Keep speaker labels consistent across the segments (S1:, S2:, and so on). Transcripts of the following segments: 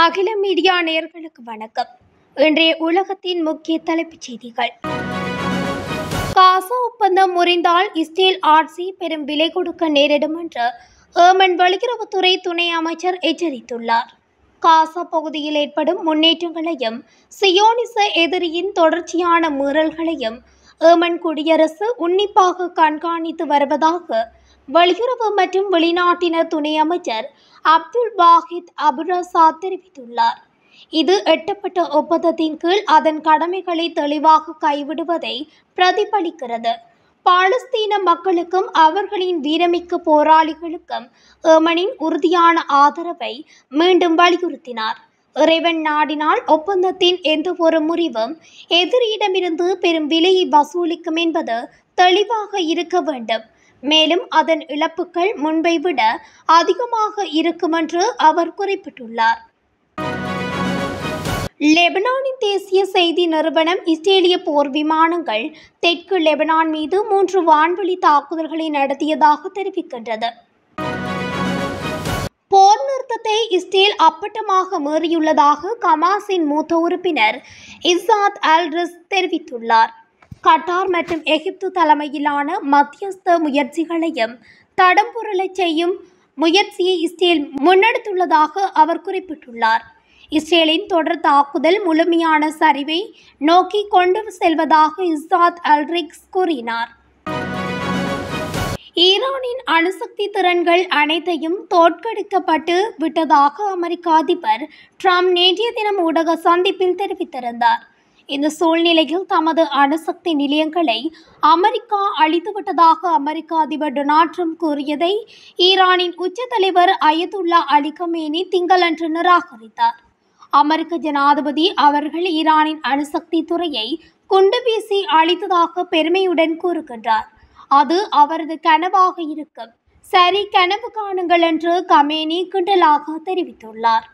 S1: அகில மீடியா நேயர்களுக்கு வணக்கம். இன்றைய உலகத்தின் முக்கிய தலைப்புச் செய்திகள். காசா ஒப்பந்தம் முறிந்தால் இஸ்ரேல் ஆட்சி பெரும் விலை கொடுக்க நேரிடும் என்று ஏமன் வெளியுறவுத்துறை துணை அமைச்சர் எச்சரித்துள்ளார். காசா பகுதியில் ஏற்படும் முன்னேற்றங்களையும் சியோனிச எதிரியின் தொடர்ச்சியான மீறல்களையும் ஏமன் குடியரசு உன்னிப்பாக கண்காணித்து வருவதாக வெளியுறவு மற்றும் வெளிநாட்டினர் துணை அமைச்சர் அப்துல் வாஹித் அபுரசாத் தெரிவித்துள்ளார். இது எட்டப்பட்ட ஒப்பந்தத்தின் கீழ் அதன் கடமைகளை தெளிவாக கைவிடுவதை பிரதிபலிக்கிறது. பாலஸ்தீன மக்களுக்கும் அவர்களின் வீரமிக்க போராளிகளுக்கும் ஏமனின் உறுதியான ஆதரவை மீண்டும் வலியுறுத்தினார். இறைவன் நாடினால் ஒப்பந்தத்தின் எந்த ஒரு முறிவும் எதிரியிடமிருந்து பெரும் விலையை வசூலிக்கும் என்பது தெளிவாக இருக்க வேண்டும். மேலும் அதன் இழப்புகள் முன்பை விட அதிகமாக இருக்கும் என்று அவர் குறிப்பிட்டுள்ளார். லெபனானின் தேசிய செய்தி நிறுவனம் இஸ்ரேலிய போர் விமானங்கள் தெற்கு லெபனான் மீது 3 வான்வழி தாக்குதல்களை நடத்தியதாக தெரிவிக்கின்றது. போர் நிறுத்தத்தை இஸ்ரேல் அப்பட்டமாக மீறியுள்ளதாக கமாஸின் மூத்த உறுப்பினர் இசாத் அல்-ரிஸ் தெரிவித்துள்ளார். கட்டார் மற்றும் எகிப்து தலைமையிலான மத்தியஸ்த முயற்சிகளையும் தடம்புரளச் செய்யும் முயற்சியை இஸ்ரேல் முன்னெடுத்துள்ளதாக அவர் குறிப்பிட்டுள்ளார். இஸ்ரேலின் தொடர் தாக்குதல் முழுமையான சரிவை நோக்கி கொண்டு செல்வதாக இசாத் அல்-ரிஸ் கூறினார். ஈரானின் அணுசக்தி திறன்கள் அனைத்தையும் தோற்கடிக்கப்பட்டு விட்டதாக அமெரிக்க அதிபர் ட்ரம்ப் நேற்றைய தினம் ஊடக சந்திப்பில் தெரிவித்திருந்தார். இந்த சூழ்நிலையில் தமது அணுசக்தி நிலையங்களை அமெரிக்கா அழித்துவிட்டதாக அமெரிக்க அதிபர் டொனால்ட் ட்ரம்ப் கூறியதை ஈரானின் உச்ச தலைவர் அயதுல்லா அலி கமேனி திங்களன்று நிராகரித்தார். அமெரிக்க ஜனாதிபதி அவர்கள் ஈரானின் அணுசக்தி துறையை குண்டு வீசி அழித்ததாக பெருமையுடன் கூறுகின்றார். அது அவரது கனவாக இருக்கும். சரி, கனவு காணுங்கள் என்று கமேனி கிண்டலாக தெரிவித்துள்ளார்.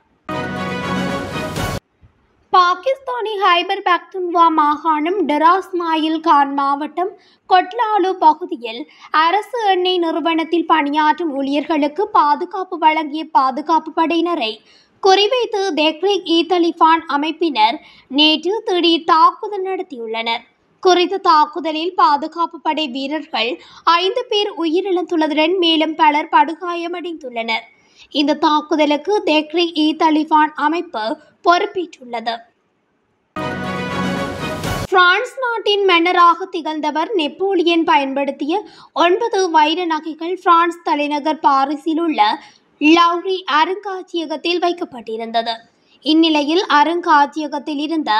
S1: பாகிஸ்தானி ஹைபர் பக்துன்வா மாகாணம் டெராஸ்மாயில் கான் மாவட்டம் கொட்லாலு பகுதியில் அரசு எண்ணெய் நிறுவனத்தில் பணியாற்றும் ஊழியர்களுக்கு பாதுகாப்பு வழங்கிய பாதுகாப்பு படையினரை குறிவைத்து தெஹ்ரீக்-இ-தலிபான் அமைப்பினர் நேற்று திடீர் தாக்குதல் நடத்தியுள்ளனர். குறித்த தாக்குதலில் பாதுகாப்பு படை வீரர்கள் 5 பேர் உயிரிழந்துள்ளதுடன் மேலும் பலர் படுகாயமடைந்துள்ளனர். இந்த தாக்குதலுக்கு தெஹ்ரீக்-இ-தலிபான் அமைப்பு பொறுப்பேற்றுள்ளது. பிரான்ஸ் நாட்டின் மன்னராக திகழ்ந்தவர் நெப்போலியன் பயன்படுத்திய 9 வைர நகைகள் பிரான்ஸ் தலைநகர் பாரிஸில் உள்ள லவ்ரி அருங்காட்சியகத்தில் வைக்கப்பட்டிருந்தது. இந்நிலையில் அருங்காட்சியகத்தில் இருந்த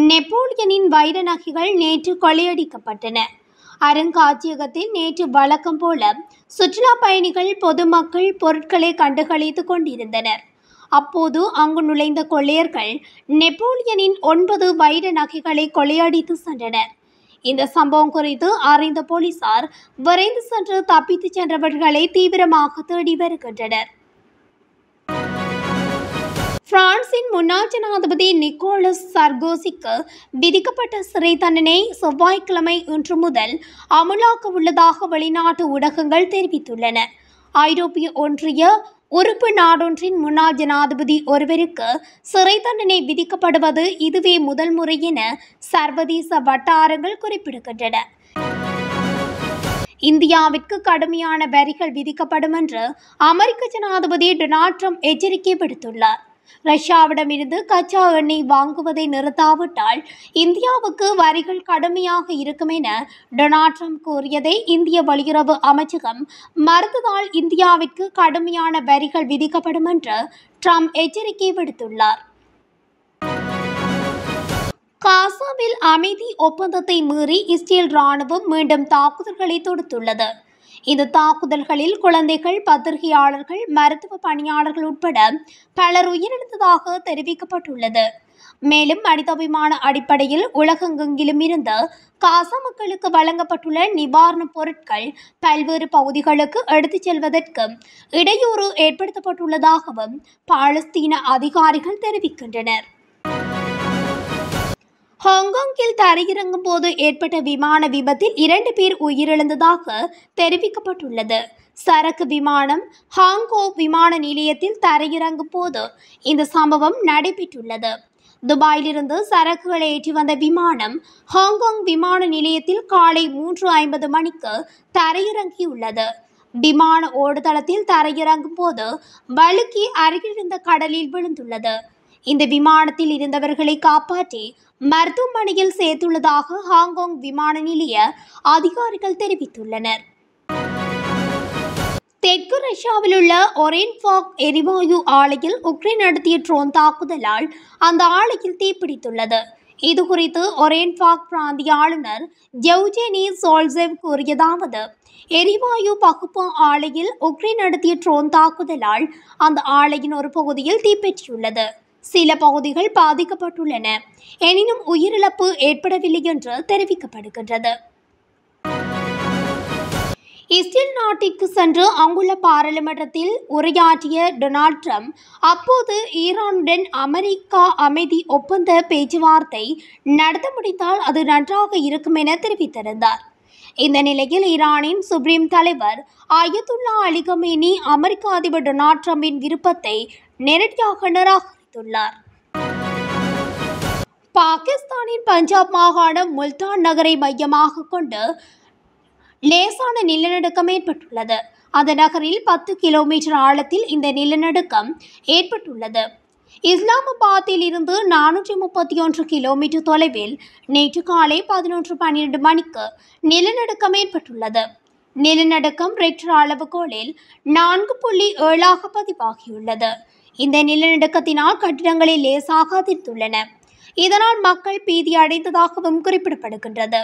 S1: நெப்போலியனின் வைர நகைகள் நேற்று கொள்ளையடிக்கப்பட்டன. அருங்காட்சியகத்தில் நேற்று வழக்கம் போல சுற்றுலா பயணிகள் பொதுமக்கள் பொருட்களை கண்டுகளித்துக் கொண்டிருந்தனர். அப்போது அங்கு நுழைந்த கொள்ளையர்கள் நெப்போலியனின் 9 வைர நகைகளை கொள்ளையடித்து சென்றனர். இந்த சம்பவம் குறித்து அறிந்த போலீசார் விரைந்து சென்று தப்பித்துச் சென்றவர்களை தீவிரமாக தேடி வருகின்றனர். பிரான்சின் முன்னாள் ஜனாதிபதி நிக்கோலஸ் சர்கோசிக்கு விதிக்கப்பட்ட சிறை தண்டனை செவ்வாய்க்கிழமை இன்று முதல் அமுலாக்க உள்ளதாக வெளிநாட்டு ஊடகங்கள் தெரிவித்துள்ளன. ஐரோப்பிய ஒன்றிய உறுப்பு நாடொன்றின் முன்னாள் ஜனாதிபதி ஒருவருக்கு சிறை தண்டனை விதிக்கப்படுவது இதுவே முதல் முறை என சர்வதேச வட்டாரங்கள் குறிப்பிடுகின்றன. இந்தியாவிற்கு கடுமையான வரிகள் விதிக்கப்படும் என்று அமெரிக்க ஜனாதிபதி டொனால்ட் ட்ரம்ப் எச்சரிக்கை விடுத்துள்ளார். ரஷ்யாவிடமிருந்து கச்சா எண்ணெய் வாங்குவதை நிறுத்தாவிட்டால் இந்தியாவுக்கு வரிகள் கடுமையாக இருக்கும் என டொனால்ட் ட்ரம்ப் கூறியதை இந்திய வெளியுறவு அமைச்சகம் மறுத்ததால் இந்தியாவிற்கு கடுமையான வரிகள் விதிக்கப்படும் என்று ட்ரம்ப் எச்சரிக்கை விடுத்துள்ளார். காசாவில் அமைதி ஒப்பந்தத்தை மீறி இஸ்ரேல் ராணுவம் மீண்டும் தாக்குதல்களை தொடுத்துள்ளது. இந்த தாக்குதல்களில் குழந்தைகள், பத்திரிகையாளர்கள், மருத்துவ பணியாளர்கள் உட்பட பலர் உயிரிழந்ததாக தெரிவிக்கப்பட்டுள்ளது. மேலும் மனிதாபிமான அடிப்படையில் உலகெங்கிலும் இருந்து காசா மக்களுக்கு வழங்கப்பட்டுள்ள நிவாரணப் பொருட்கள் பல்வேறு பகுதிகளுக்கு எடுத்துச் செல்வதற்கு இடையூறு ஏற்படுத்தப்பட்டுள்ளதாகவும் பாலஸ்தீன அதிகாரிகள் தெரிவிக்கின்றனர். ஹாங்காங்கில் தரையிறங்கும் போது ஏற்பட்ட விமான விபத்தில் 2 பேர் உயிரிழந்ததாக தெரிவிக்கப்பட்டுள்ளது. சரக்கு விமானம் ஹாங்கோ விமான நிலையத்தில் தரையிறங்கும் போது இந்த சம்பவம் நடைபெற்றுள்ளது. துபாயிலிருந்து சரக்குகளை ஏற்றி வந்த விமானம் ஹாங்காங் விமான நிலையத்தில் காலை 3:50 மணிக்கு தரையிறங்கியுள்ளது. விமான ஓடுதளத்தில் தரையிறங்கும் போது வழுக்கி அருகிலிருந்த கடலில் விழுந்துள்ளது. இந்த விமானத்தில் இருந்தவர்களை காப்பாற்றி மருத்துவமனையில் சேர்த்துள்ளதாக ஹாங்காங் விமான நிலைய அதிகாரிகள் தெரிவித்துள்ளனர். தெற்கு ரஷ்யாவில் உள்ள ஒரேன்பாக் எரிவாயு ஆலையில் உக்ரைன் நடத்திய ட்ரோன் தாக்குதலால் அந்த ஆலையில் தீப்பிடித்துள்ளது. இதுகுறித்து ஒரேன்பாக் பிராந்திய ஆளுநர் ஜெவ்ஜெனி சோல்செவ் கூறியதாவது: எரிவாயு பகுப்பு ஆலையில் உக்ரைன் நடத்திய ட்ரோன் தாக்குதலால் அந்த ஆலையின் ஒரு பகுதியில் தீப்பற்றியுள்ளது. சில பகுதிகள் பாதிக்கப்பட்டுள்ளன. எனினும் உயிரிழப்பு ஏற்படவில்லை என்று தெரிவிக்கப்படுகின்றது. இஸ்ரேல் நாட்டிற்கு சென்று அங்குள்ள பாராளுமன்றத்தில் உரையாற்றிய டொனால்ட் ட்ரம்ப் அப்போது ஈரானுடன் அமெரிக்கா அமைதி ஒப்பந்த பேச்சுவார்த்தை நடத்த முடிந்தால் அது நன்றாக இருக்கும் என தெரிவித்திருந்தார். இந்த நிலையில் ஈரானின் சுப்ரீம் தலைவர் அயதுல்லா அலி கமேனி அமெரிக்க அதிபர் டொனால்ட் ட்ரம்பின் விருப்பத்தை நேரடியாக நிராகரித்துள்ளார். பாகிஸ்தானின் பஞ்சாப் மாகாணம் முல்தான் நகரை மையமாக கொண்டு லேசான நிலநடுக்கம் ஏற்பட்டுள்ளது. அந்த நகரில் 10 கிலோமீட்டர் ஆழத்தில் இந்த நிலநடுக்கம் ஏற்பட்டுள்ளது. இஸ்லாமாபாத்தில் இருந்து 431 கிலோமீட்டர் தொலைவில் நேற்று காலை 11:12 மணிக்கு நிலநடுக்கம் ஏற்பட்டுள்ளது. நிலநடுக்கம் ரெக்டர் அளவுகோலில் 4.7 பதிவாகியுள்ளது. இந்த நிலநடுக்கத்தினால் கட்டிடங்களில் லேசாக அதிர்ந்துள்ளன. இதனால் மக்கள் பீதி அடைந்ததாகவும் குறிப்பிடப்படுகின்றது.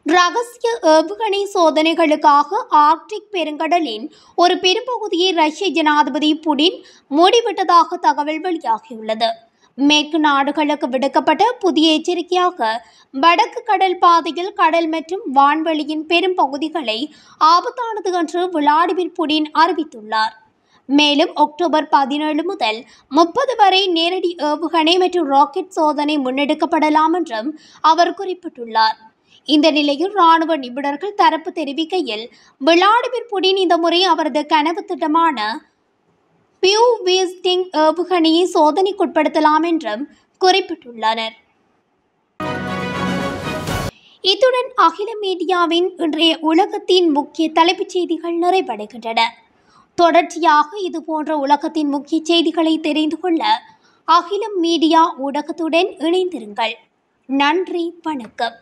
S1: ரகசிய ஏவுகணை சோதனைகளுக்காக ஆர்க்டிக் பெருங்கடலின் ஒரு பெரும்பகுதியை ரஷ்ய ஜனாதிபதி புடின் மூடிவிட்டதாக தகவல் வெளியாகியுள்ளது. மேற்கு நாடுகளுக்கு விடுக்கப்பட்ட புதிய எச்சரிக்கையாக வடக்கு கடல் பாதையில் கடல் மற்றும் வான்வெளியின் பெரும் பகுதிகளை ஆபத்தானது என்று விளாடிமிர் புடின் அறிவித்துள்ளார். மேலும் அக்டோபர் 17 முதல் 30 வரை நேரடி ஏவுகணை மற்றும் ராக்கெட் சோதனை முன்னெடுக்கப்படலாம் என்றும் அவர் குறிப்பிட்டுள்ளார். இந்த நிலையில் ராணுவ நிபுணர்கள் தரப்பு தெரிவிக்கையில் விளாடிமிர் புடின் இந்த முறை அவரது கனவு திட்டமான பியூவிஸ்டிங் ஏவுகணையை சோதனைக்குட்படுத்தலாம் என்றும் குறிப்பிட்டுள்ளனர். இத்துடன் அகில மீடியாவின் இன்றைய உலகத்தின் முக்கிய தலைப்புச் செய்திகள் நிறைவடைகின்றன. தொடர்ச்சியாக இதுபோன்ற உலகத்தின் முக்கிய செய்திகளை தெரிந்து கொள்ள அகிலம் மீடியா ஊடகத்துடன் இணைந்திருங்கள். நன்றி, வணக்கம்.